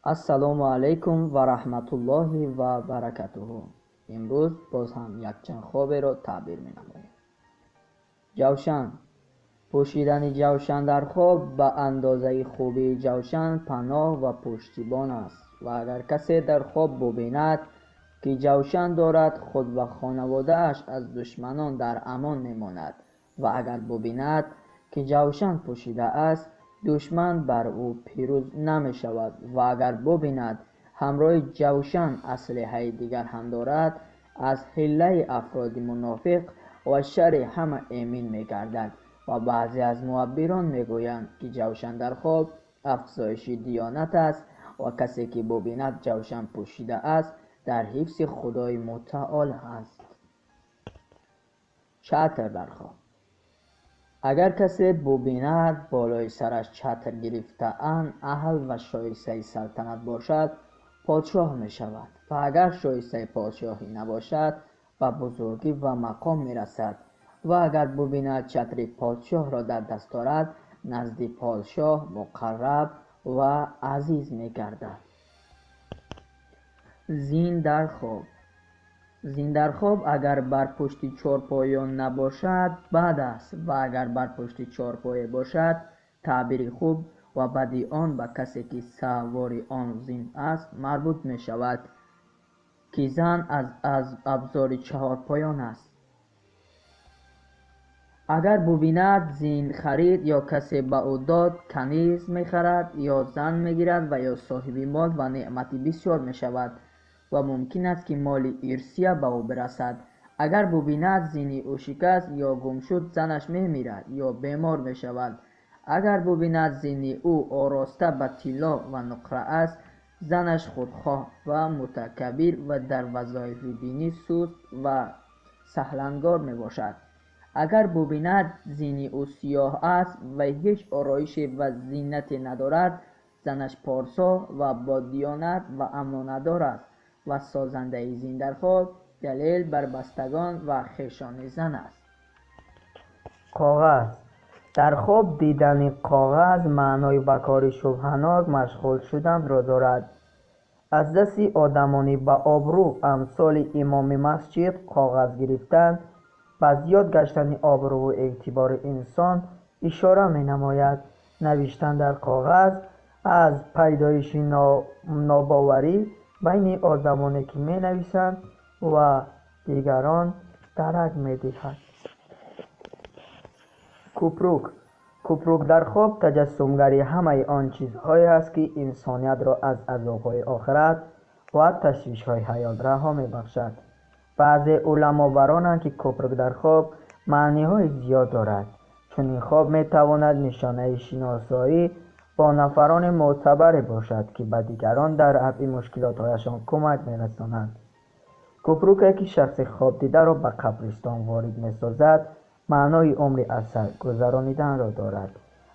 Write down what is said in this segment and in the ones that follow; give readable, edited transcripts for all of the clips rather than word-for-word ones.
السلام علیکم و رحمت الله و برکاته. امروز باز هم یک چند خوابی را تعبیر می نمایم. جوشن. پوشیدن جوشن در خواب به اندازه خوبی جوشن پناه و پشتیبان است و اگر کسی در خواب ببیند که جوشن دارد، خود و خانواده اش از دشمنان در امان می ماند و اگر ببیند که جوشن پوشیده است، دشمن بر او پیروز نمی شود و اگر ببیند همراه جوشن اسلحه دیگر هم دارد، از حیله افراد منافق و شر همه ایمن می گردد. و بعضی از معبران می گویند که جوشن در خواب افزایش دیانت است و کسی که ببیند جوشن پوشیده است در حفظ خدای متعال است. چتر در خواب. اگر کسی ببیند بالای سرش چتر گرفته اند، اهل و شایسته سلطنت باشد، پادشاه می شود و اگر شایسته پادشاهی نباشد، به بزرگی و مقام می رسد و اگر ببیند چتر پادشاه را در دست دارد، نزد پادشاه مقرب و عزیز می گردد. زین در خواب. زین در خواب اگر بر پشت چارپایان نباشد بد است و اگر بر پشت چارپایه باشد تعبیر خوب و بدی آن به کسی که سوار آن زین است مربوط می شود که زن از ابزار چهارپایان است. اگر ببیند زین خرید یا کسی به او داد، کنیز می خرد یا زن می گیرد و یا صاحب مال و نعمت بسیار می شود و ممکن است که مال ارثیه به او برسد. اگر ببیند زین او شکست یا گم شد، زنش می میرد یا بیمار می شود. اگر ببیند زین او آراسته به طلا و نقره است، زنش خودخواه و متکبر و در وظایف دینی سست و سهلنگار می باشد. اگر ببیند زین او سیاه است و هیچ آرایش و زینتی ندارد، زنش پارسا و با دیانت و امانتدار است و سازنده زین در خواب دلیل بر بستگان و خویشان زن است. کاغذ. در خواب دیدن کاغذ معنای به کار شبهناک مشغول شدن را دارد. از دست آدمانی با آبرو امثال امام مسجد کاغذ گرفتن به زیاد گشتن آبرو و اعتبار انسان اشاره می نماید. نوشتن در کاغذ از پیدایش ناباوری بین آدمانی که می نویسند و دیگران درک می دهد. کوپروک در خواب تجسمگری همه آن چیزهایی است که انسانیت را از عذابهای آخرت و تشویش‌های حیات رها می بخشد. بعضی علما برانند که کوپروک در خواب معنی‌های زیاد دارد، چون این خواب می تواند نشانه شناسایی با نفران معتبر باشد که به دیگران در رفع مشکلات‌هایشان کمک می‌رسانند. کوپروکی که شخص خواب دیده را به قبرستان وارد می‌سازد، معنای عمری از سر گذرانیدن را دارد.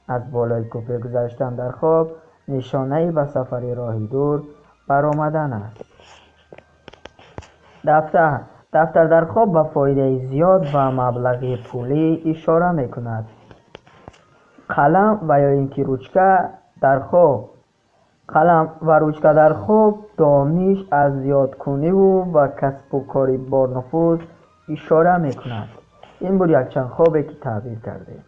از بالای کوپه گذشتن در خواب نشانه‌ای به سفر راهی دور برآمدن است. دفتر در خواب به فایده زیاد و مبلغ پولی اشاره می‌کند. قلم و یا اینکه روچکه در خواب. قلم و روچکه در خواب دانش از زیادکنی و کسب و کاری با نفوذ اشاره می‌کند. این بود یک چند خوابی که تعبیر کرده.